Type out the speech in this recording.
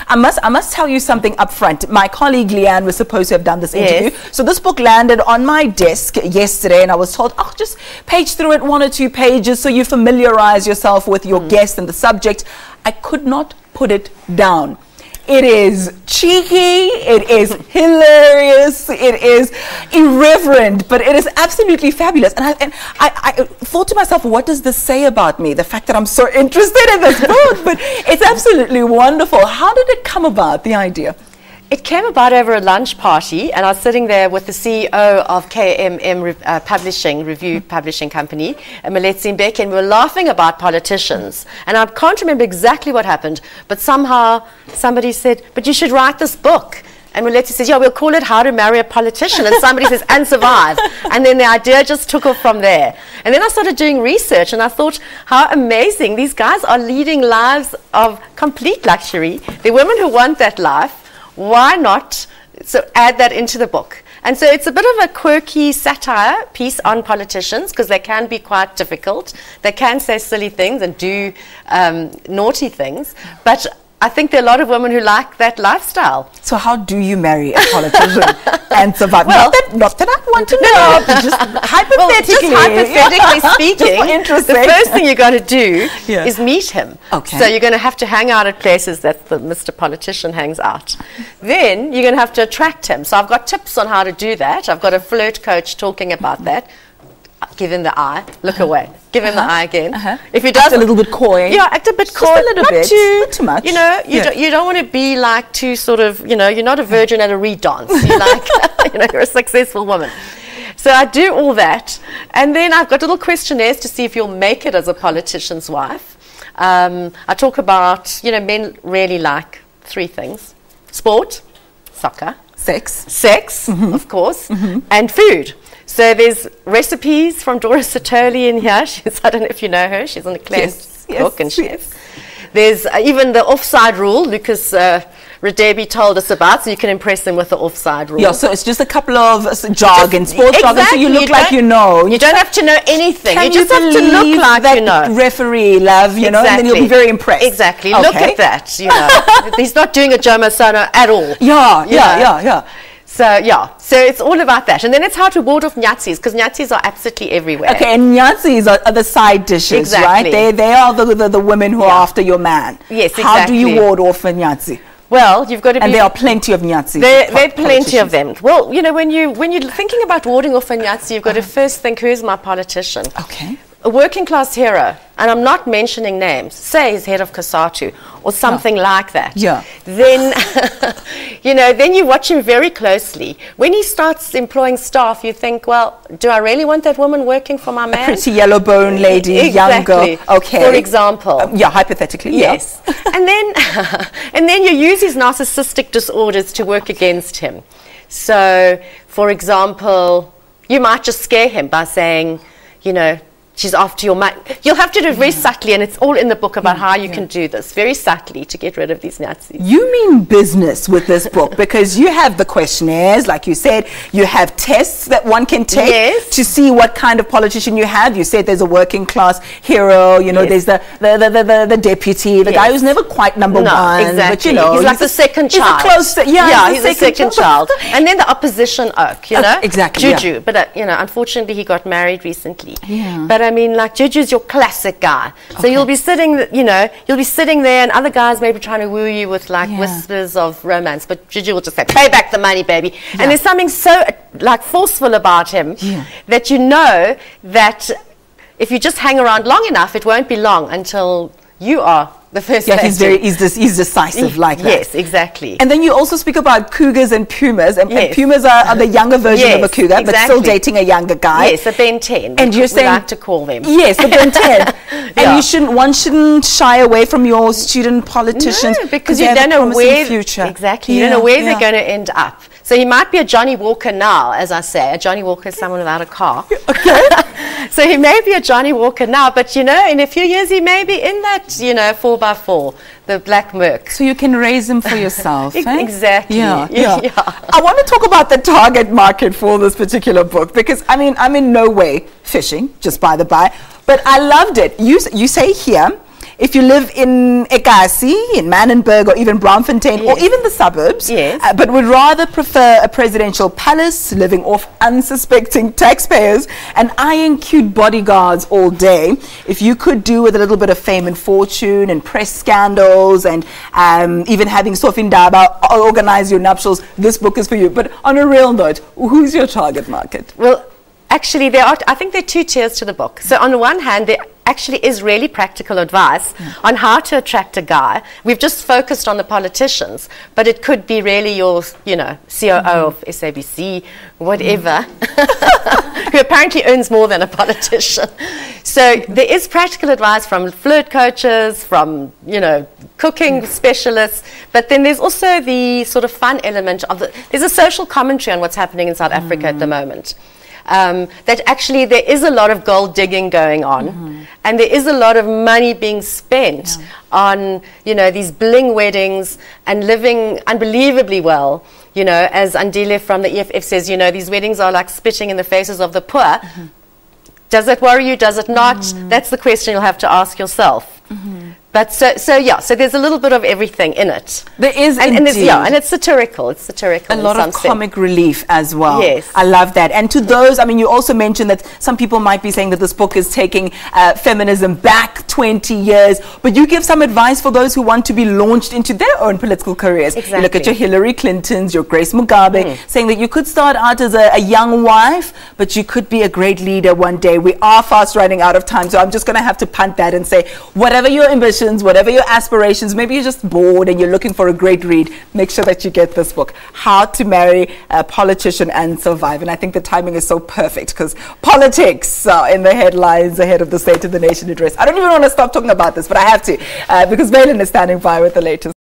I must tell you something up front. My colleague Leanne was supposed to have done this interview. So this book landed on my desk yesterday, and I was told, oh, just page through it 1 or 2 pages so you familiarize yourself with your guest and the subject. I could not put it down. It is cheeky, it is hilarious, it is irreverent, but it is absolutely fabulous. And I thought to myself, what does this say about me? The fact that I'm so interested in this book, but it's absolutely wonderful. How did it come about, the idea? It came about over a lunch party, and I was sitting there with the CEO of KMM Publishing, Review Publishing Company, Maletsi Mbeki, and we were laughing about politicians. And I can't remember exactly what happened, but somehow somebody said, but you should write this book. And Maletsi says, yeah, we'll call it How to Marry a Politician. And somebody says, and survive. And then the idea just took off from there. And then I started doing research, and I thought, how amazing. These guys are leading lives of complete luxury. They're women who want that life. Why not add that into the book? And so it's a bit of a quirky satire piece on politicians, because they can be quite difficult. They can say silly things and do naughty things. But I think there are a lot of women who like that lifestyle. So how do you marry a politician and survive? Well, not that I want to know, but just hypothetically. Well, just hypothetically speaking, the first thing you've got to do is meet him. Okay. So you're going to have to hang out at places that the Mr. Politician hangs out. Then you're going to have to attract him. So I've got tips on how to do that. I've got a flirt coach talking about that. Give him the eye, look away. Give him the eye again. If he does, act a little bit coy. Yeah, act a bit coy. Just a little bit. Not too much. You know, you don't want to be like too sort of, you know, you're not a virgin at a reed dance. You're like, you know, you're a successful woman. So I do all that. And then I've got little questionnaires to see if you'll make it as a politician's wife. I talk about, you know, men really like 3 things. Sport, soccer. Sex, of course, and food. So there's recipes from Dora Sitoli in here. I don't know if you know her. She's an acclaimed cook and chef. There's even the offside rule, Lucas Radebi told us about, so you can impress them with the offside rule. Yeah, so it's just a couple of jargon, sports jargon, so you look like you know. You don't have to know anything. You just have to look like you know. Referee, love, you know, and then you'll be very impressed. Exactly. Okay. Look at that, you know. He's not doing a Joe Masano at all. Yeah. So it's all about that. And then it's how to ward off Nyatsis, because Nyatsis are absolutely everywhere. Okay, and Nyatsis are the side dishes, right? They are the women who are after your man. Yes, exactly. How do you ward off a Nyatsi? Well, you've got to be... And there are plenty of Nyatsis. There are plenty of them. Well, you know, when you're thinking about warding off a Nyatsi, you've got to first think, who's my politician? Okay. A working class hero, and I'm not mentioning names, say he's head of COSATU or something like that. Yeah. Then, you know, then you watch him very closely. When he starts employing staff, you think, well, do I really want that woman working for my man? A pretty yellow bone lady, younger. Okay. For example. Yeah, hypothetically. Yes. and then you use his narcissistic disorders to work against him. So, for example, you might just scare him by saying, you know, she's after your money. You'll have to do it very subtly, and it's all in the book about how you can do this very subtly to get rid of these Nazis. You mean business with this book, because you have the questionnaires, like you said, you have tests that one can take to see what kind of politician you have. You said there's a working class hero, you know, there's the deputy, the guy who's never quite number one. Exactly. But, you know, he's like the second child. He's a second child. And then the opposition oak, you know? Exactly. Juju. But, you know, unfortunately, he got married recently. But I mean, like, Juju's your classic guy. So you'll be sitting, you know, you'll be sitting there, and other guys may be trying to woo you with, like, whispers of romance. But Juju will just say, pay back the money, baby. And there's something so, like, forceful about him that you know that if you just hang around long enough, it won't be long until you are the first person. He's decisive like that. Yes, exactly. And then you also speak about cougars and pumas, and pumas are the younger version of a cougar, but still dating a younger guy. Yes, a Ben 10. And you're saying, we like to call them. Yes, the Ben 10. And one shouldn't shy away from your student politicians, because you don't know where future. Exactly. You don't know where they're going to end up. So he might be a Johnny Walker now, as I say. A Johnny Walker is someone without a car. Okay. So he may be a Johnny Walker now, but, you know, in a few years he may be in that, you know, 4x4, the black Merc. So you can raise him for yourself. Exactly. Yeah. I want to talk about the target market for this particular book, because, I mean, I'm in no way fishing, just by the by, but I loved it. You say here, if you live in Ekasi, in Manenberg, or even Braamfontein, or even the suburbs, but would rather prefer a presidential palace, living off unsuspecting taxpayers and eyeing cute bodyguards all day, if you could do with a little bit of fame and fortune and press scandals and even having Sophie Ndaba organize your nuptials, this book is for you. But on a real note, who's your target market? Well, actually, I think there are two tiers to the book. So on the one hand, there actually is really practical advice on how to attract a guy. We've just focused on the politicians, but it could be really your, COO of SABC, whatever, who apparently earns more than a politician. So there is practical advice from flirt coaches, from, cooking specialists, but then there's also the sort of fun element of there's a social commentary on what's happening in South Africa at the moment. That actually there is a lot of gold digging going on, and there is a lot of money being spent on, these bling weddings and living unbelievably well. As Andile from the EFF says, these weddings are like spitting in the faces of the poor. Does that worry you? Does it not? That's the question you'll have to ask yourself. But so there's a little bit of everything in it. There is, and it's satirical. It's satirical. A lot of comic relief as well. Yes, I love that. And to those, you also mentioned that some people might be saying that this book is taking feminism back 20 years. But you give some advice for those who want to be launched into their own political careers. Exactly. You look at your Hillary Clintons, your Grace Mugabe, saying that you could start out as a young wife, but you could be a great leader one day. We are fast running out of time, so I'm just going to have to punt that and say, whatever your ambitions, whatever your aspirations, maybe you're just bored and you're looking for a great read, make sure that you get this book, How to Marry a Politician and Survive. And I think the timing is so perfect because politics are in the headlines ahead of the State of the Nation address. I don't even want to stop talking about this, but I have to because Valen is standing by with the latest.